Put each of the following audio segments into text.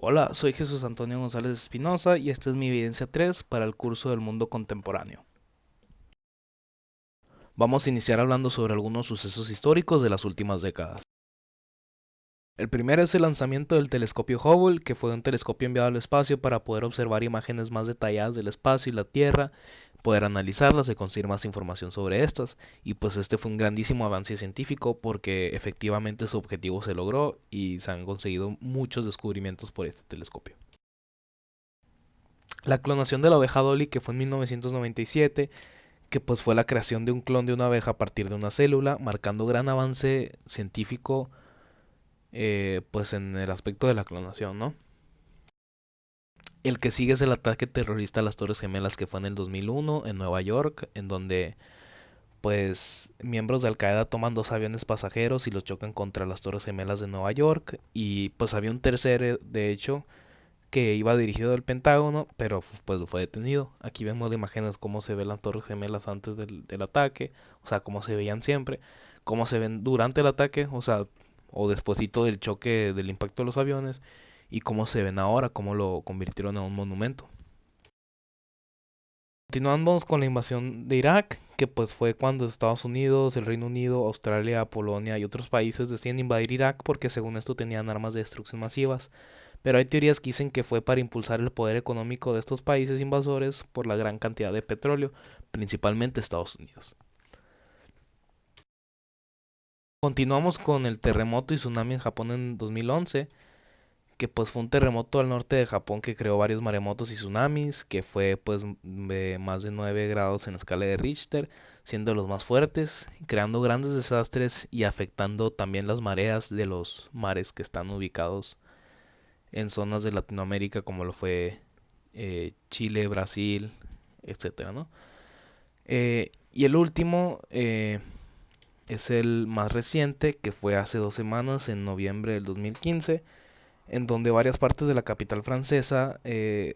Hola, soy Jesús Antonio González Espinosa y esta es mi evidencia 3 para el curso del mundo contemporáneo. Vamos a iniciar hablando sobre algunos sucesos históricos de las últimas décadas. El primero es el lanzamiento del telescopio Hubble, que fue un telescopio enviado al espacio para poder observar imágenes más detalladas del espacio y la Tierra, poder analizarlas y conseguir más información sobre estas. Y pues este fue un grandísimo avance científico porque efectivamente su objetivo se logró y se han conseguido muchos descubrimientos por este telescopio. La clonación de la oveja Dolly, que fue en 1997, que pues fue la creación de un clon de una abeja a partir de una célula, marcando gran avance científico pues en el aspecto de la clonación, ¿no? El que sigue es el ataque terrorista a las Torres Gemelas que fue en el 2001 en Nueva York, en donde pues miembros de Al Qaeda toman dos aviones pasajeros y los chocan contra las Torres Gemelas de Nueva York y pues había un tercero de hecho que iba dirigido al Pentágono, pero pues fue detenido. Aquí vemos de imágenes cómo se ven las Torres Gemelas antes del ataque, o sea, cómo se veían siempre, cómo se ven durante el ataque, o sea, o despuesito del choque del impacto de los aviones, y cómo se ven ahora, cómo lo convirtieron en un monumento. Continuamos con la invasión de Irak, que pues fue cuando Estados Unidos, el Reino Unido, Australia, Polonia y otros países deciden invadir Irak porque según esto tenían armas de destrucción masivas. Pero hay teorías que dicen que fue para impulsar el poder económico de estos países invasores por la gran cantidad de petróleo, principalmente Estados Unidos. Continuamos con el terremoto y tsunami en Japón en 2011, que pues fue un terremoto al norte de Japón que creó varios maremotos y tsunamis, que fue pues de más de 9 grados en escala de Richter, siendo los más fuertes, creando grandes desastres y afectando también las mareas de los mares que están ubicados en zonas de Latinoamérica como lo fue Chile, Brasil, etcétera, ¿no? Y el último es el más reciente, que fue hace 2 semanas, en noviembre del 2015, en donde varias partes de la capital francesa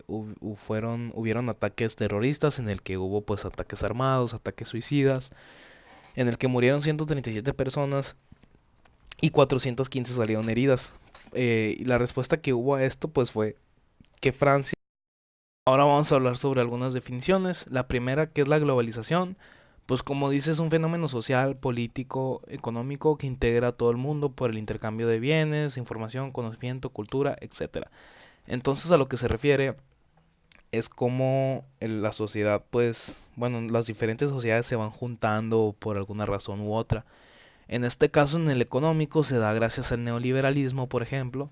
hubieron ataques terroristas, en el que hubo pues ataques armados, ataques suicidas, en el que murieron 137 personas y 415 salieron heridas. Y la respuesta que hubo a esto pues fue que Francia. Ahora vamos a hablar sobre algunas definiciones. La primera, que es la globalización, pues como dice, es un fenómeno social, político, económico que integra a todo el mundo por el intercambio de bienes, información, conocimiento, cultura, etcétera. Entonces a lo que se refiere es como la sociedad, pues, bueno, las diferentes sociedades se van juntando por alguna razón u otra. En este caso, en el económico, se da gracias al neoliberalismo, por ejemplo,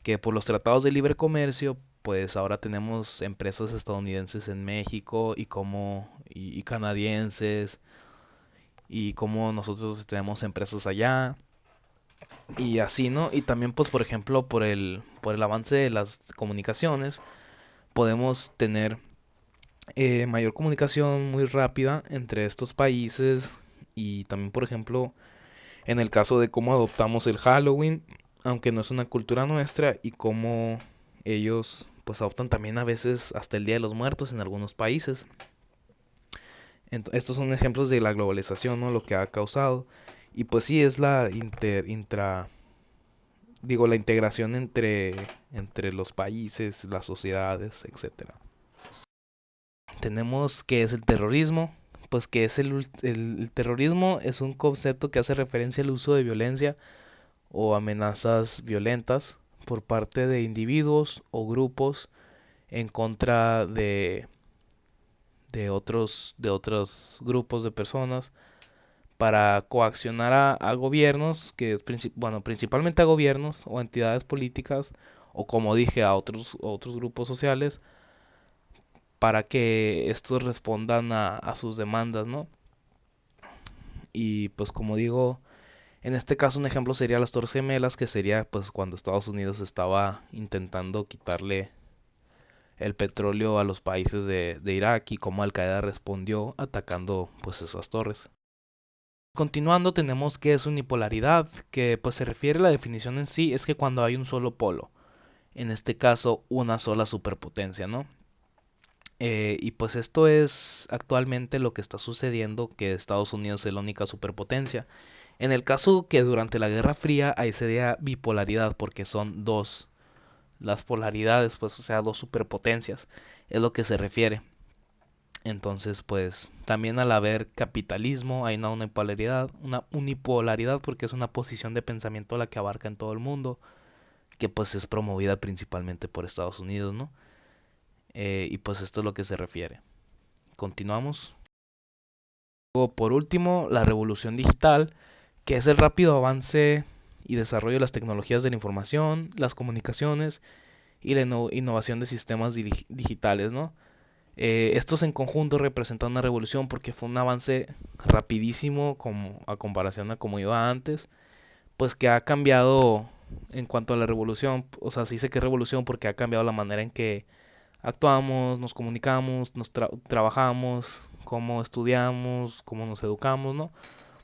que por los tratados de libre comercio, pues ahora tenemos empresas estadounidenses en México y canadienses y como nosotros tenemos empresas allá y así, ¿no? Y también pues por ejemplo por el avance de las comunicaciones podemos tener mayor comunicación muy rápida entre estos países y también por ejemplo en el caso de cómo adoptamos el Halloween, aunque no es una cultura nuestra, y cómo ellos pues adoptan también a veces hasta el Día de los Muertos en algunos países. Estos son ejemplos de la globalización, ¿no? Lo que ha causado. Y pues sí, es la integración entre los países, las sociedades, etcétera. Tenemos que es el terrorismo, pues que es el terrorismo es un concepto que hace referencia al uso de violencia o amenazas violentas por parte de individuos o grupos en contra de otros grupos de personas para coaccionar a gobiernos, bueno, principalmente a gobiernos o entidades políticas, o como dije, a otros grupos sociales, para que estos respondan a sus demandas, ¿no? Y pues como digo, en este caso un ejemplo sería las Torres Gemelas, que sería pues cuando Estados Unidos estaba intentando quitarle el petróleo a los países de Irak y cómo Al Qaeda respondió atacando pues esas torres. Continuando tenemos que es unipolaridad, que pues se refiere a la definición en sí, es que cuando hay un solo polo, en este caso una sola superpotencia, ¿no? Y pues esto es actualmente lo que está sucediendo, que Estados Unidos es la única superpotencia. En el caso que durante la Guerra Fría ahí sería bipolaridad, porque son dos las polaridades, pues, o sea, dos superpotencias, es lo que se refiere. Entonces, pues, también al haber capitalismo hay una unipolaridad porque es una posición de pensamiento la que abarca en todo el mundo, que pues es promovida principalmente por Estados Unidos, ¿no? Y pues esto es lo que se refiere. Continuamos. Luego, por último, la revolución digital, que es el rápido avance y desarrollo de las tecnologías de la información, las comunicaciones y la innovación de sistemas digitales, ¿no? Estos en conjunto representan una revolución porque fue un avance rapidísimo como, a comparación a como iba antes, pues que ha cambiado en cuanto a la revolución, o sea, se dice que es revolución porque ha cambiado la manera en que actuamos, nos comunicamos, trabajamos, cómo estudiamos, cómo nos educamos, ¿no?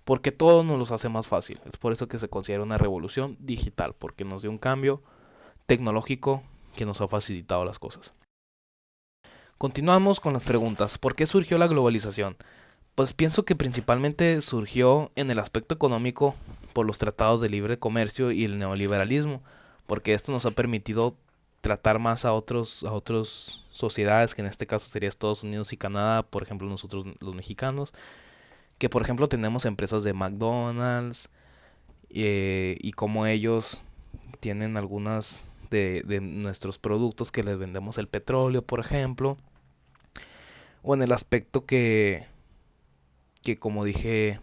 Porque todo nos los hace más fácil. Es por eso que se considera una revolución digital, porque nos dio un cambio tecnológico que nos ha facilitado las cosas. Continuamos con las preguntas. ¿Por qué surgió la globalización? Pues pienso que principalmente surgió en el aspecto económico por los tratados de libre comercio y el neoliberalismo, porque esto nos ha permitido tratar más a otras sociedades, que en este caso sería Estados Unidos y Canadá, por ejemplo nosotros los mexicanos, que por ejemplo tenemos empresas de McDonald's y como ellos tienen algunas de nuestros productos que les vendemos el petróleo, por ejemplo, o en el aspecto que como dije,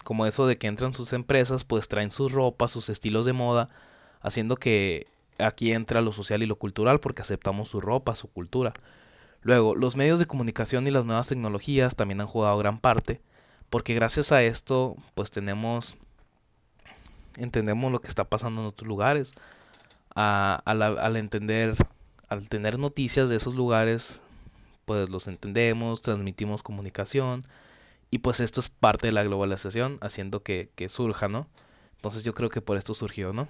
como eso de que entran sus empresas, pues traen sus ropas, sus estilos de moda, haciendo que aquí entra lo social y lo cultural porque aceptamos su ropa, su cultura. Luego, los medios de comunicación y las nuevas tecnologías también han jugado gran parte, porque gracias a esto, pues entendemos lo que está pasando en otros lugares. Al tener noticias de esos lugares, pues los entendemos, transmitimos comunicación, y pues esto es parte de la globalización, haciendo que surja, ¿no? Entonces yo creo que por esto surgió, ¿no?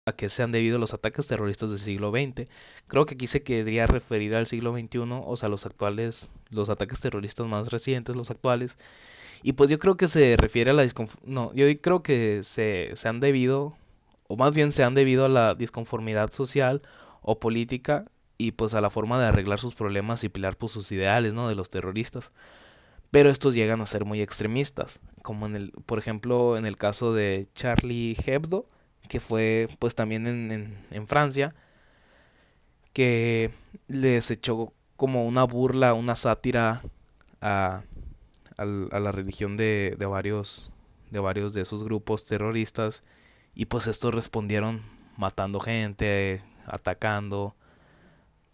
A qué se han debido los ataques terroristas del siglo XX. Creo que aquí se querría referir al siglo XXI, o sea, los actuales, los ataques terroristas más recientes, los actuales. Y pues yo creo que se refiere a la no, yo creo que se han debido, o más bien se han debido a la disconformidad social o política y pues a la forma de arreglar sus problemas y pelear por sus ideales, ¿no? De los terroristas. Pero estos llegan a ser muy extremistas, como por ejemplo, en el caso de Charlie Hebdo, que fue pues también en Francia, que les echó como una burla, una sátira a, a la religión de varios de esos grupos terroristas, y pues estos respondieron matando gente, atacando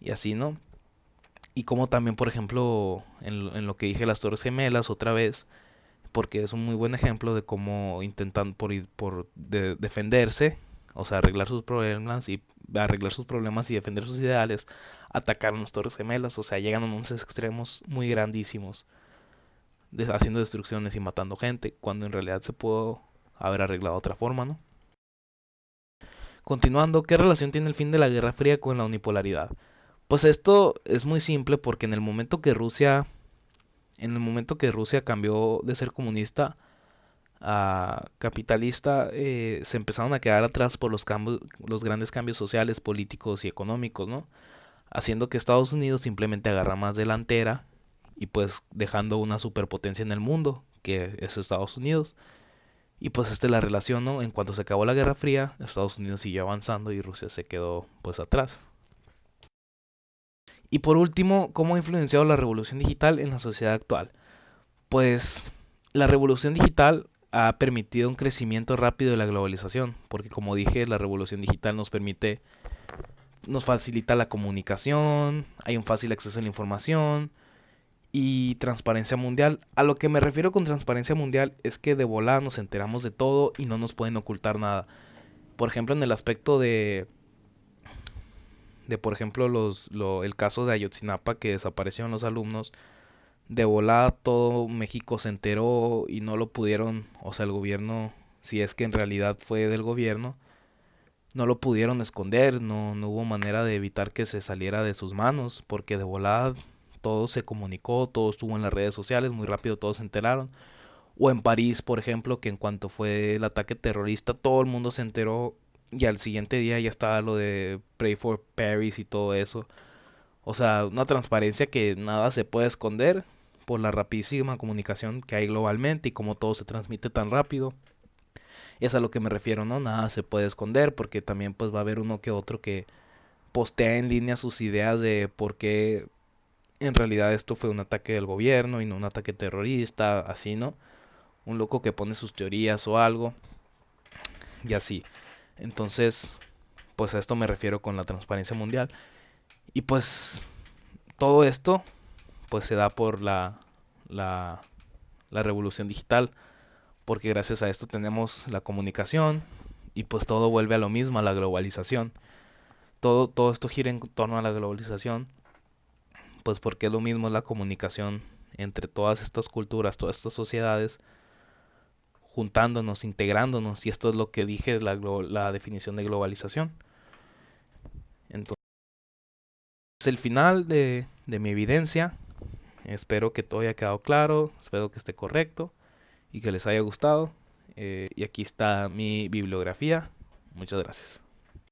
y así, ¿no? Y como también, por ejemplo, en lo que dije las Torres Gemelas otra vez, porque es un muy buen ejemplo de cómo intentan defenderse, o sea, arreglar sus problemas y defender sus ideales, atacaron las Torres Gemelas, o sea, llegan a unos extremos muy grandísimos, haciendo destrucciones y matando gente, cuando en realidad se pudo haber arreglado de otra forma, ¿no? Continuando, ¿qué relación tiene el fin de la Guerra Fría con la unipolaridad? Pues esto es muy simple porque en el momento que Rusia cambió de ser comunista capitalista, se empezaron a quedar atrás por los grandes cambios sociales, políticos y económicos, ¿no? Haciendo que Estados Unidos simplemente agarra más delantera y pues dejando una superpotencia en el mundo, que es Estados Unidos. Y pues esta es la relación, ¿no? En cuanto se acabó la Guerra Fría, Estados Unidos siguió avanzando y Rusia se quedó pues atrás. Y por último, ¿cómo ha influenciado la revolución digital en la sociedad actual? Pues la revolución digital ha permitido un crecimiento rápido de la globalización, porque como dije, la revolución digital nos facilita la comunicación, hay un fácil acceso a la información y transparencia mundial. A lo que me refiero con transparencia mundial es que de volada nos enteramos de todo y no nos pueden ocultar nada. Por ejemplo, en el aspecto de por ejemplo, el caso de Ayotzinapa que desaparecieron los alumnos, de volada todo México se enteró y no lo pudieron, o sea, el gobierno, si es que en realidad fue del gobierno, no lo pudieron esconder, no hubo manera de evitar que se saliera de sus manos, porque de volada todo se comunicó, todo estuvo en las redes sociales, muy rápido todos se enteraron. O en París, por ejemplo, que en cuanto fue el ataque terrorista, todo el mundo se enteró y al siguiente día ya estaba lo de Pray for Paris y todo eso. O sea, una transparencia que nada se puede esconder por la rapidísima comunicación que hay globalmente y cómo todo se transmite tan rápido. Y es a lo que me refiero, ¿no? Nada se puede esconder porque también pues va a haber uno que otro que postea en línea sus ideas de por qué en realidad esto fue un ataque del gobierno y no un ataque terrorista, así, ¿no? Un loco que pone sus teorías o algo y así. Entonces, pues a esto me refiero con la transparencia mundial. Y pues todo esto pues se da por la, la revolución digital, porque gracias a esto tenemos la comunicación y pues todo vuelve a lo mismo, a la globalización. Todo esto gira en torno a la globalización, pues porque es lo mismo la comunicación entre todas estas culturas, todas estas sociedades, juntándonos, integrándonos, y esto es lo que dije, la definición de globalización. Entonces, es el final de mi evidencia. Espero que todo haya quedado claro, espero que esté correcto y que les haya gustado. Y aquí está mi bibliografía. Muchas gracias.